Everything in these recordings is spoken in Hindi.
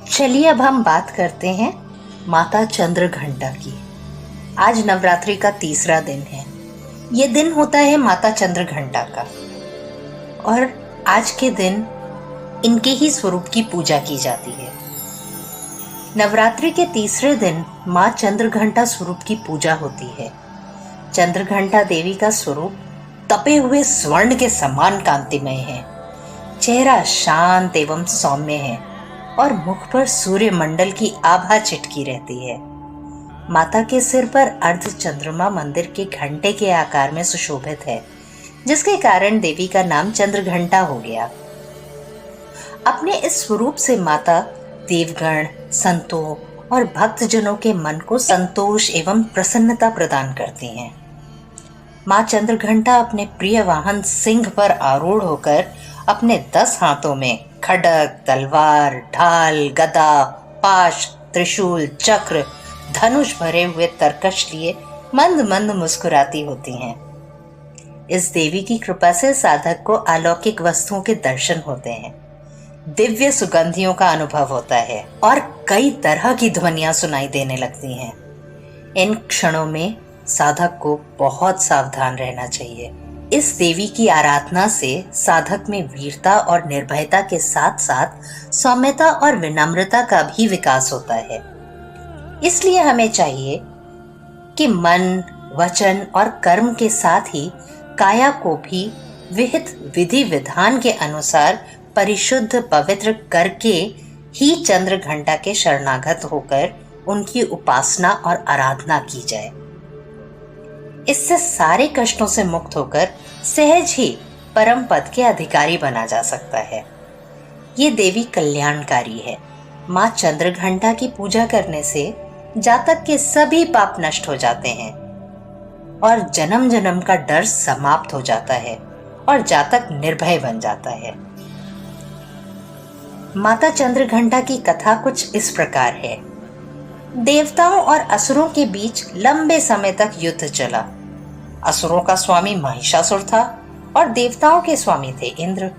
चलिए अब हम बात करते हैं माता चंद्रघंटा की। आज नवरात्रि का तीसरा दिन है। ये दिन होता है माता चंद्रघंटा का और आज के दिन इनके ही स्वरूप की पूजा की जाती है। नवरात्रि के तीसरे दिन माँ चंद्रघंटा स्वरूप की पूजा होती है। चंद्रघंटा देवी का स्वरूप तपे हुए स्वर्ण के समान कांतिमय है। चेहरा शांत एवं सौम्य है और मुख पर सूर्य मंडल की आभा चिटकी रहती है। माता के सिर पर अर्ध चंद्रमा मंदिर के घंटे के आकार में सुशोभित है, जिसके कारण देवी का नाम चंद्रघंटा हो गया। अपने इस स्वरूप से माता देवगण, संतों और भक्तजनों के मन को संतोष एवं प्रसन्नता प्रदान करती हैं। माँ चंद्रघंटा अपने प्रिय वाहन सिंह पर आरूढ़ होकर अपने 10 हाथों में खड्ग, तलवार, ढाल, गदा, पाश, त्रिशूल, चक्र, धनुष भरे हुए तरकश लिए मंद मंद मुस्कुराती होती हैं। इस देवी की कृपा से साधक को अलौकिक वस्तुओं के दर्शन होते हैं, दिव्य सुगंधियों का अनुभव होता है और कई तरह की ध्वनियां सुनाई देने लगती हैं। इन क्षणों में साधक को बहुत सावधान रहना चाहिए। इस देवी की आराधना से साधक में वीरता और निर्भयता के साथ साथ सौम्यता और विनम्रता का भी विकास होता है। इसलिए हमें चाहिए कि मन, वचन और कर्म के साथ ही काया को भी विहित विधि विधान के अनुसार परिशुद्ध पवित्र करके ही चंद्रघंटा के शरणागत होकर उनकी उपासना और आराधना की जाए। इससे सारे कष्टों से मुक्त होकर सहज ही परम पद के अधिकारी बना जा सकता है। ये देवी कल्याणकारी है। माँ चंद्रघंटा की पूजा करने से जातक के सभी पाप नष्ट हो जाते हैं और जन्म जन्म का डर समाप्त हो जाता है और जातक निर्भय बन जाता है। माता चंद्रघंटा की कथा कुछ इस प्रकार है। देवताओं और असुरों के बीच लंबे समय तक युद्ध चला। असुरों का स्वामी महिषासुर था और देवताओं के स्वामी थे इंद्र।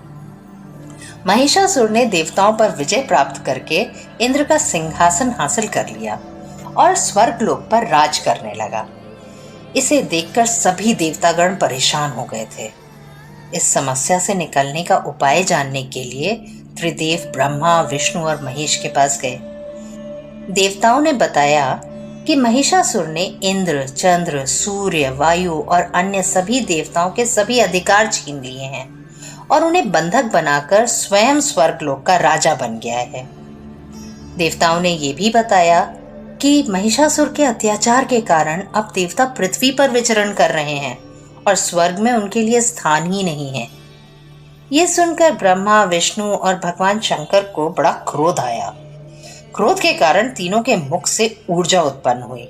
महिषासुर ने देवताओं पर विजय प्राप्त करके इंद्र का सिंहासन हासिल कर लिया और स्वर्गलोक पर राज करने लगा। इसे देखकर सभी देवतागण परेशान हो गए थे। इस समस्या से निकलने का उपाय जानने के लिए त्रिदेव ब्रह्मा, विष्णु और महेश के पास गए। देवताओं ने बताया कि महिषासुर ने इंद्र, चंद्र, सूर्य, वायु और अन्य सभी देवताओं के सभी अधिकार छीन लिए हैं और उन्हें बंधक बनाकर स्वयं स्वर्गलोक का राजा बन गया है। देवताओं ने यह भी बताया कि महिषासुर के अत्याचार के कारण अब देवता पृथ्वी पर विचरण कर रहे हैं और स्वर्ग में उनके लिए स्थान ही नहीं है। यह सुनकर ब्रह्मा, विष्णु और भगवान शंकर को बड़ा क्रोध आया। क्रोध के कारण तीनों के मुख से ऊर्जा उत्पन्न हुई।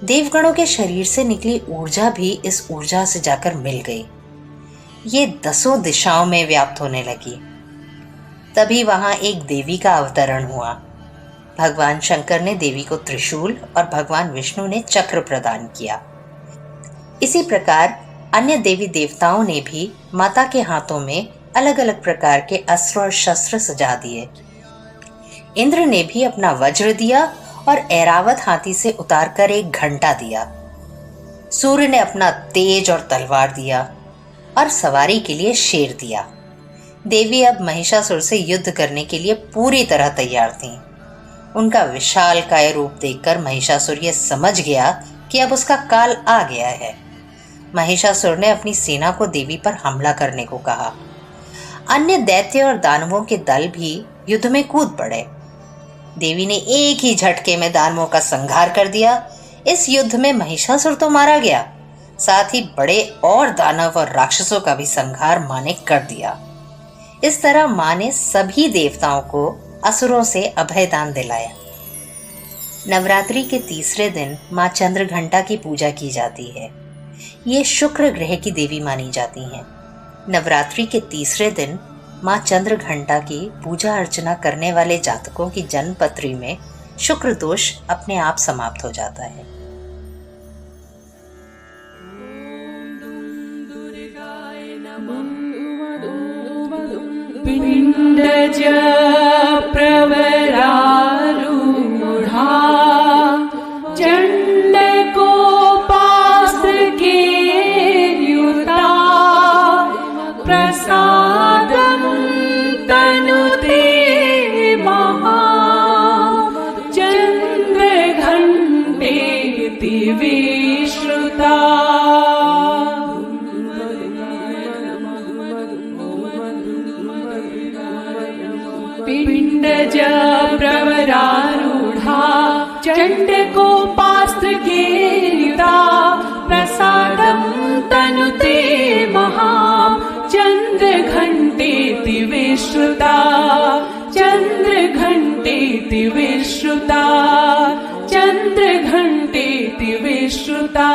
देवगणों के शरीर से निकली ऊर्जा भी इस ऊर्जा से जाकर मिल गई। ये 10 दिशाओं में व्याप्त होने लगी। तभी वहां एक देवी का अवतरण हुआ। भगवान शंकर ने देवी को त्रिशूल और भगवान विष्णु ने चक्र प्रदान किया। इसी प्रकार अन्य देवी देवताओं ने भी माता के हाथों में अलग अलग प्रकार के अस्त्र और शस्त्र सजा दिए। इंद्र ने भी अपना वज्र दिया और ऐरावत हाथी से उतारकर एक घंटा दिया। सूर्य ने अपना तेज और तलवार दिया और सवारी के लिए शेर दिया। देवी अब महिषासुर से युद्ध करने के लिए पूरी तरह तैयार थीं। उनका विशालकाय रूप देखकर महिषासुर यह समझ गया कि अब उसका काल आ गया है। महिषासुर ने अपनी सेना को देवी पर हमला करने को कहा। अन्य दैत्य और दानवों के दल भी युद्ध में कूद पड़े। देवी ने एक ही झटके में दानवों का संहार कर दिया। इस युद्ध में महिषासुर तो मारा गया, साथ ही बड़े और दानव और राक्षसों का भी संहार माँ ने कर दिया। इस तरह माँ ने सभी देवताओं को असुरों से अभयदान दिलाया। नवरात्रि के तीसरे दिन माँ चंद्रघंटा की पूजा की जाती है। ये शुक्र ग्रह की देवी मानी जाती हैं। नवरात्रि के तीसरे दिन माँ चंद्रघंटा की पूजा अर्चना करने वाले जातकों की जन्मपत्री में शुक्र दोष अपने आप समाप्त हो जाता है। पिंडज प्रवरा चण्डकोपास्त्रगीता प्रसादं तनुते महां चन्द्रघण्टेति विश्रुता चन्द्रघण्टेति विश्रुता चन्द्रघण्टेति विश्रुता